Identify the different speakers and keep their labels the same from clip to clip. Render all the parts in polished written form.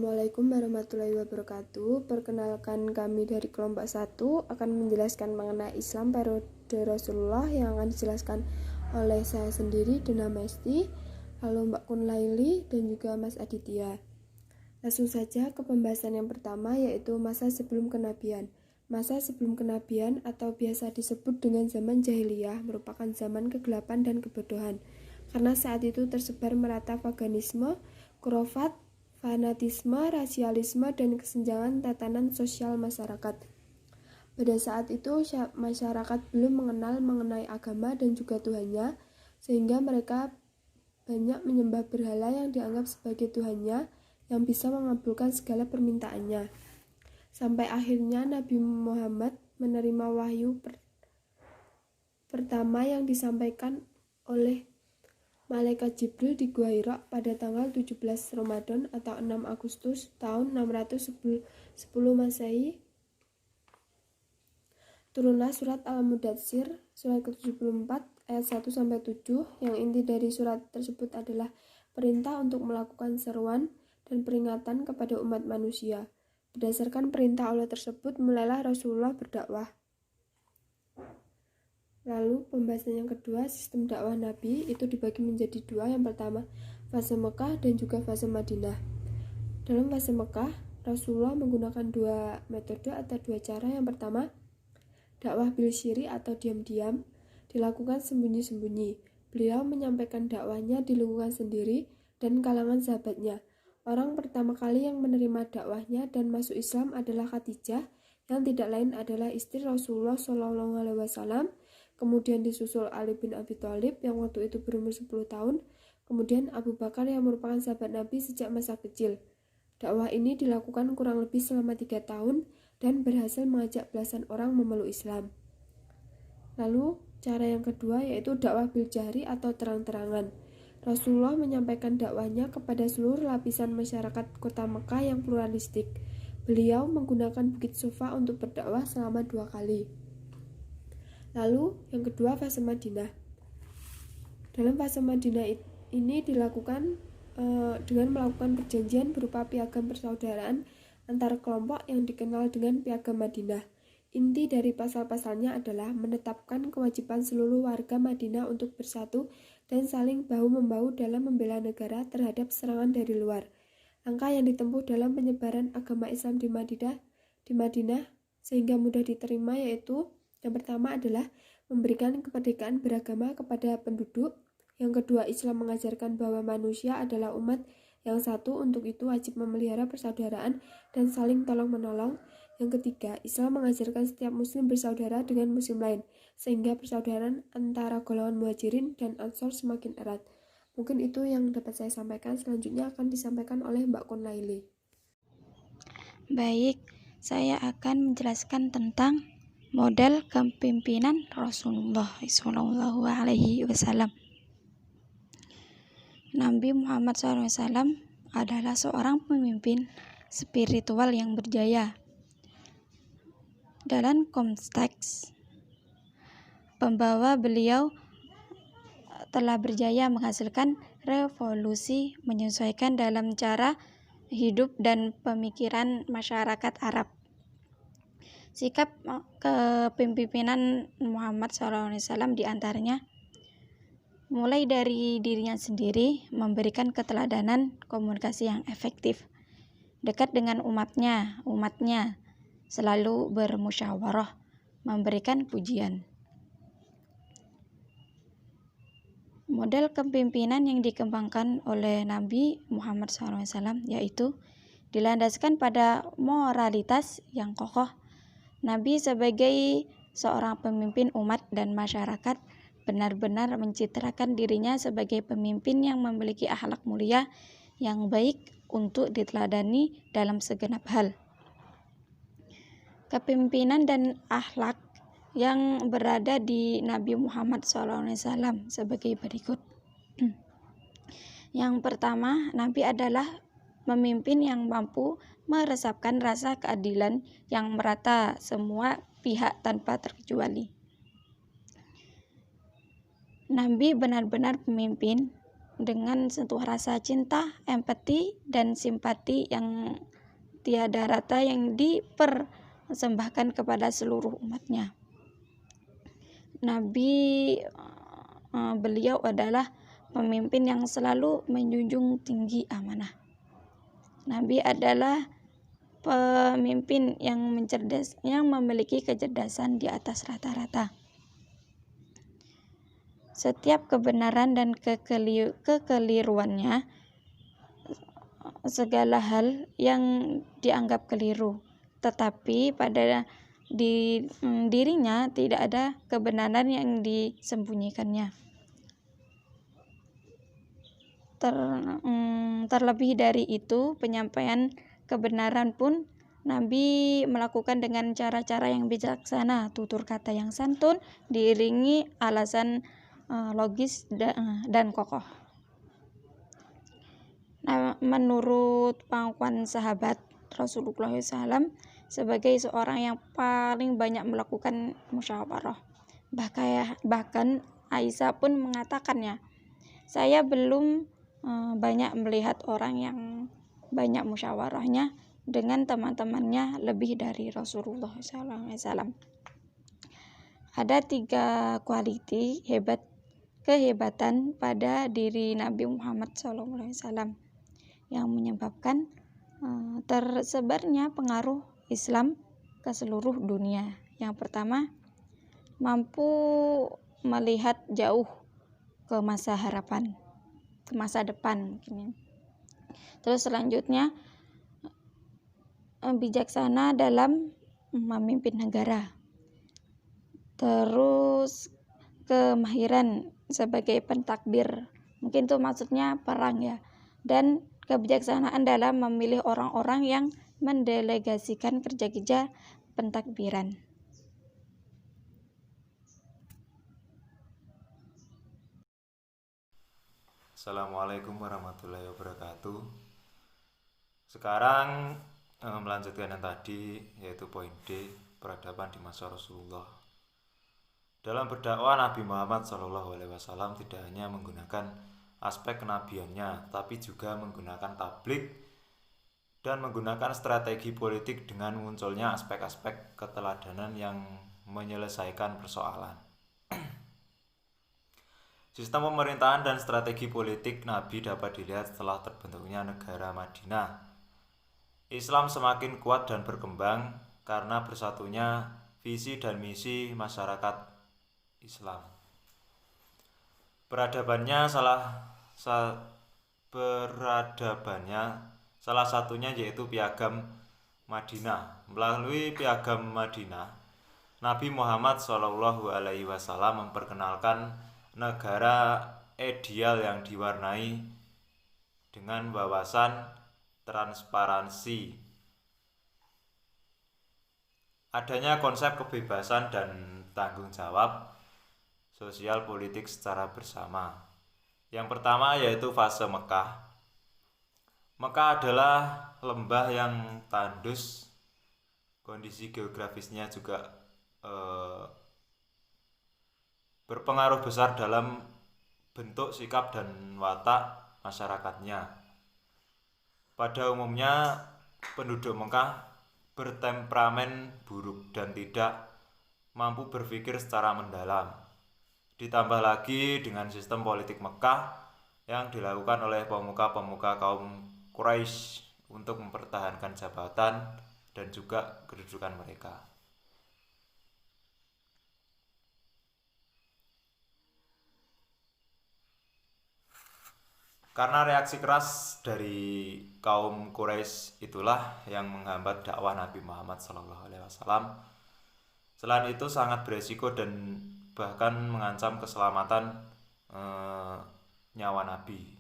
Speaker 1: Assalamualaikum warahmatullahi wabarakatuh. Perkenalkan, kami dari kelompok 1 akan menjelaskan mengenai Islam periode Rasulullah yang akan dijelaskan oleh saya sendiri, Dina Mesti, lalu Mbak Kun Laili, dan juga Mas Aditya. Langsung saja ke pembahasan yang pertama, yaitu masa sebelum kenabian. Masa sebelum kenabian atau biasa disebut dengan zaman jahiliyah merupakan zaman kegelapan dan kebodohan, karena saat itu tersebar merata paganisme, khurafat, fanatisme, rasialisme, dan kesenjangan tatanan sosial masyarakat. Pada saat itu, masyarakat belum mengenal mengenai agama dan juga Tuhannya, sehingga mereka banyak menyembah berhala yang dianggap sebagai Tuhannya yang bisa mengabulkan segala permintaannya. Sampai akhirnya Nabi Muhammad menerima wahyu pertama yang disampaikan oleh Malaikat Jibril di Gua Hira pada tanggal 17 Ramadan atau 6 Agustus tahun 610 Masehi. Turunlah surat Al-Mudatsir, surat ke-74 ayat 1-7, yang inti dari surat tersebut adalah perintah untuk melakukan seruan dan peringatan kepada umat manusia. Berdasarkan perintah Allah tersebut, mulailah Rasulullah berdakwah. Lalu pembahasan yang kedua, sistem dakwah Nabi itu dibagi menjadi dua. Yang pertama, fase Mekah dan juga fase Madinah. Dalam fase Mekah, Rasulullah menggunakan dua metode atau dua cara. Yang pertama, dakwah bil syiri atau diam-diam, dilakukan sembunyi-sembunyi. Beliau menyampaikan dakwahnya di lingkungan sendiri dan kalangan sahabatnya. Orang pertama kali yang menerima dakwahnya dan masuk Islam adalah Khadijah, yang tidak lain adalah istri Rasulullah SAW. Kemudian disusul Ali bin Abi Thalib yang waktu itu berumur 10 tahun, kemudian Abu Bakar yang merupakan sahabat Nabi sejak masa kecil. Dakwah ini dilakukan kurang lebih selama 3 tahun dan berhasil mengajak belasan orang memeluk Islam. Lalu cara yang kedua yaitu dakwah bil jahri atau terang-terangan. Rasulullah menyampaikan dakwahnya kepada seluruh lapisan masyarakat kota Mekah yang pluralistik. Beliau menggunakan Bukit Sofa untuk berdakwah selama 2 kali. Lalu yang kedua, fase Madinah. Dalam fase Madinah ini dilakukan dengan melakukan perjanjian berupa piagam persaudaraan antar kelompok yang dikenal dengan piagam Madinah. Inti dari pasal-pasalnya adalah menetapkan kewajiban seluruh warga Madinah untuk bersatu dan saling bahu-membahu dalam membela negara terhadap serangan dari luar. Langkah yang ditempuh dalam penyebaran agama Islam di Madinah sehingga mudah diterima yaitu yang pertama adalah memberikan kemerdekaan beragama kepada penduduk. Yang kedua, Islam mengajarkan bahwa manusia adalah umat yang satu, untuk itu wajib memelihara persaudaraan dan saling tolong-menolong. Yang ketiga, Islam mengajarkan setiap muslim bersaudara dengan muslim lain, sehingga persaudaraan antara golongan muhajirin dan ansor semakin erat. Mungkin itu yang dapat saya sampaikan. Selanjutnya akan disampaikan oleh Mbak Kun Laili.
Speaker 2: Baik, saya akan menjelaskan tentang model kepemimpinan Rasulullah SAW. Nabi Muhammad SAW adalah seorang pemimpin spiritual yang berjaya. Dalam konteks pembawa, beliau telah berjaya menghasilkan revolusi menyesuaikan dalam cara hidup dan pemikiran masyarakat Arab. Sikap kepemimpinan Muhammad SAW diantaranya mulai dari dirinya sendiri, memberikan keteladanan komunikasi yang efektif, dekat dengan umatnya, selalu bermusyawarah, memberikan pujian. Model kepemimpinan yang dikembangkan oleh Nabi Muhammad SAW yaitu dilandaskan pada moralitas yang kokoh. Nabi sebagai seorang pemimpin umat dan masyarakat benar-benar mencitrakan dirinya sebagai pemimpin yang memiliki akhlak mulia yang baik untuk diteladani dalam segenap hal. Kepemimpinan dan akhlak yang berada di Nabi Muhammad SAW sebagai berikut. Yang pertama, Nabi adalah pemimpin yang mampu meresapkan rasa keadilan yang merata semua pihak tanpa terkecuali. Nabi benar-benar pemimpin dengan sentuh rasa cinta, empati, dan simpati yang tiada rata yang dipersembahkan kepada seluruh umatnya. Beliau adalah pemimpin yang selalu menjunjung tinggi amanah. Nabi adalah pemimpin yang memiliki kecerdasan di atas rata-rata. Setiap kebenaran dan kekeliruannya, segala hal yang dianggap keliru, tetapi pada dirinya tidak ada kebenaran yang disembunyikannya. Terlebih dari itu, penyampaian kebenaran pun Nabi melakukan dengan cara-cara yang bijaksana, tutur kata yang santun, diiringi alasan logis dan kokoh. Nah, menurut pengakuan sahabat Rasulullah SAW, sebagai seorang yang paling banyak melakukan musyawarah. Bahkan Aisyah pun mengatakannya, saya belum banyak melihat orang yang banyak musyawarahnya dengan teman-temannya lebih dari Rasulullah SAW. Ada 3 kehebatan pada diri Nabi Muhammad SAW yang menyebabkan tersebarnya pengaruh Islam ke seluruh dunia. Yang pertama, mampu melihat jauh ke masa depan mungkin. Terus selanjutnya, bijaksana dalam memimpin negara. Terus kemahiran sebagai pentakbir, mungkin itu maksudnya perang ya. Dan kebijaksanaan dalam memilih orang-orang yang mendelegasikan kerja-kerja pentakbiran.
Speaker 3: Assalamualaikum warahmatullahi wabarakatuh. Sekarang melanjutkan yang tadi, yaitu poin D, peradaban di masa Rasulullah. Dalam berdakwah, Nabi Muhammad SAW tidak hanya menggunakan aspek kenabiannya, tapi juga menggunakan tabligh dan menggunakan strategi politik dengan munculnya aspek-aspek keteladanan yang menyelesaikan persoalan. Sistem pemerintahan dan strategi politik Nabi dapat dilihat setelah terbentuknya negara Madinah. Islam semakin kuat dan berkembang karena bersatunya visi dan misi masyarakat Islam. Peradabannya salah satunya yaitu Piagam Madinah. Melalui Piagam Madinah, Nabi Muhammad SAW memperkenalkan negara ideal yang diwarnai dengan wawasan transparansi. Adanya konsep kebebasan dan tanggung jawab sosial politik secara bersama. Yang pertama yaitu fase Mekah. Mekah adalah lembah yang tandus, kondisi geografisnya juga berpengaruh besar dalam bentuk sikap dan watak masyarakatnya. Pada umumnya, penduduk Mekah bertemperamen buruk dan tidak mampu berpikir secara mendalam. Ditambah lagi dengan sistem politik Mekah yang dilakukan oleh pemuka-pemuka kaum Quraisy untuk mempertahankan jabatan dan juga kedudukan mereka. Karena reaksi keras dari kaum Quraisy itulah yang menghambat dakwah Nabi Muhammad SAW. Selain itu sangat beresiko dan bahkan mengancam keselamatan nyawa Nabi.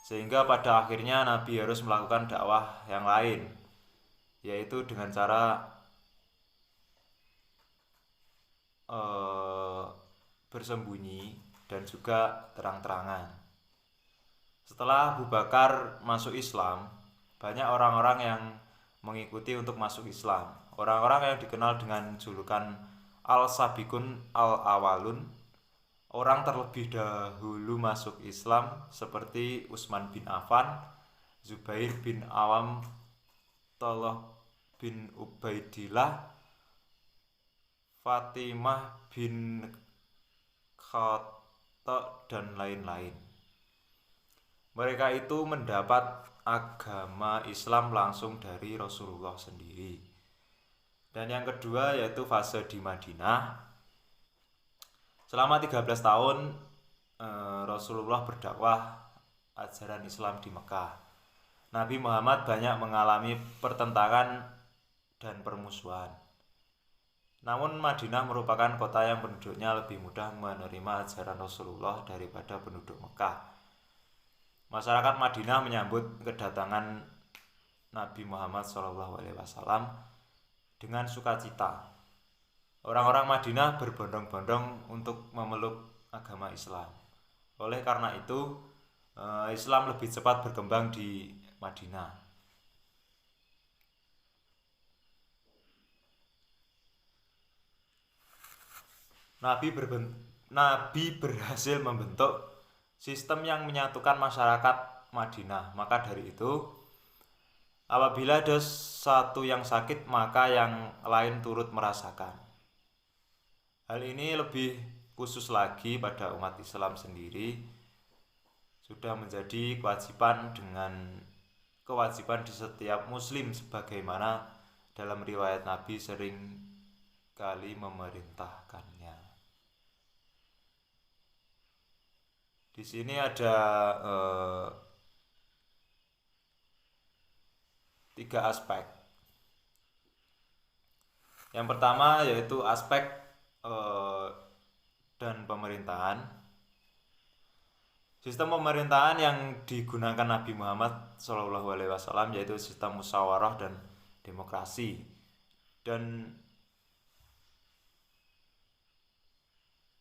Speaker 3: Sehingga pada akhirnya Nabi harus melakukan dakwah yang lain, yaitu dengan cara bersembunyi dan juga terang-terangan. Setelah Abu Bakar masuk Islam, banyak orang-orang yang mengikuti untuk masuk Islam. Orang-orang yang dikenal dengan julukan Al-Sabiqun Al-Awalun, orang terlebih dahulu masuk Islam seperti Utsman bin Affan, Zubair bin Awam, Thaleh bin Ubaidillah, Fatimah bin Khattab, dan lain-lain. Mereka itu mendapat agama Islam langsung dari Rasulullah sendiri. Dan yang kedua yaitu fase di Madinah. Selama 13 tahun Rasulullah berdakwah ajaran Islam di Mekah. Nabi Muhammad banyak mengalami pertentangan dan permusuhan. Namun Madinah merupakan kota yang penduduknya lebih mudah menerima ajaran Rasulullah daripada penduduk Mekah. Masyarakat Madinah menyambut kedatangan Nabi Muhammad SAW dengan sukacita. Orang-orang Madinah berbondong-bondong untuk memeluk agama Islam. Oleh karena itu, Islam lebih cepat berkembang di Madinah. Nabi berhasil membentuk sistem yang menyatukan masyarakat Madinah. Maka dari itu, apabila ada satu yang sakit, maka yang lain turut merasakan. Hal ini lebih khusus lagi pada umat Islam sendiri, sudah menjadi kewajiban di setiap muslim, sebagaimana dalam riwayat Nabi sering kali memerintahkannya. Di sini ada 3 aspek. Yang pertama yaitu aspek dan pemerintahan. Sistem pemerintahan yang digunakan Nabi Muhammad SAW yaitu sistem musyawarah dan demokrasi, dan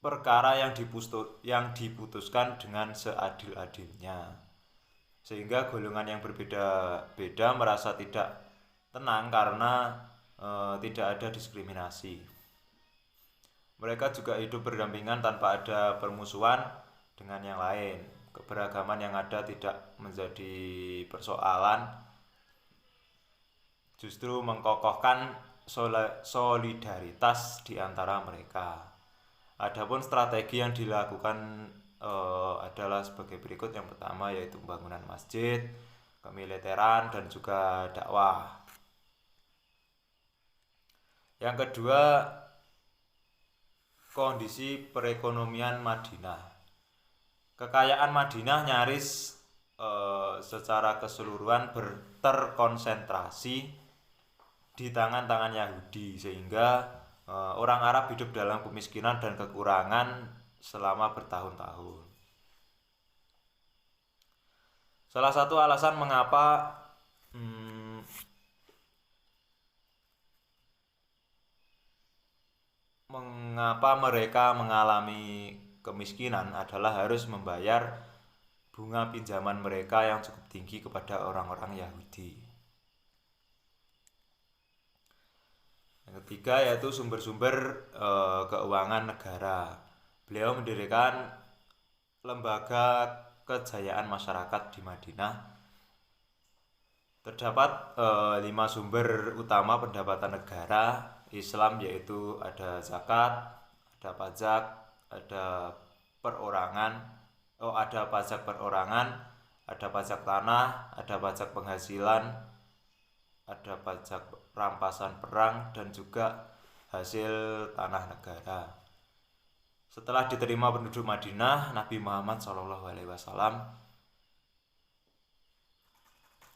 Speaker 3: perkara yang diputuskan dengan seadil-adilnya, sehingga golongan yang berbeda-beda merasa tidak tenang karena tidak ada diskriminasi. Mereka juga hidup berdampingan tanpa ada permusuhan dengan yang lain. Keberagaman yang ada tidak menjadi persoalan, justru mengkokohkan solidaritas di antara mereka. Adapun strategi yang dilakukan adalah sebagai berikut. Yang pertama yaitu pembangunan masjid, kemiliteran, dan juga dakwah. Yang kedua, kondisi perekonomian Madinah. Kekayaan Madinah nyaris secara keseluruhan terkonsentrasi di tangan-tangan Yahudi, sehingga orang Arab hidup dalam kemiskinan dan kekurangan selama bertahun-tahun. Salah satu alasan mengapa mereka mengalami kemiskinan adalah harus membayar bunga pinjaman mereka yang cukup tinggi kepada orang-orang Yahudi. Yang ketiga yaitu sumber-sumber keuangan negara. Beliau mendirikan lembaga kejayaan masyarakat di Madinah. Terdapat 5 sumber utama pendapatan negara Islam, yaitu ada zakat, ada pajak, ada pajak perorangan, ada pajak tanah, ada pajak penghasilan, ada pajak rampasan perang, dan juga hasil tanah negara. Setelah diterima penduduk Madinah, Nabi Muhammad SAW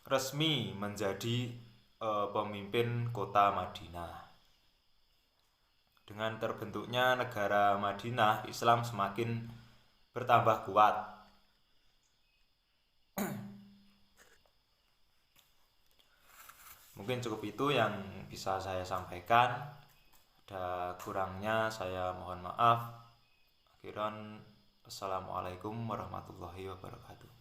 Speaker 3: resmi menjadi pemimpin kota Madinah. Dengan terbentuknya negara Madinah, Islam semakin bertambah kuat. Mungkin cukup itu yang bisa saya sampaikan. Ada kurangnya saya mohon maaf. Akhiran, assalamualaikum warahmatullahi wabarakatuh.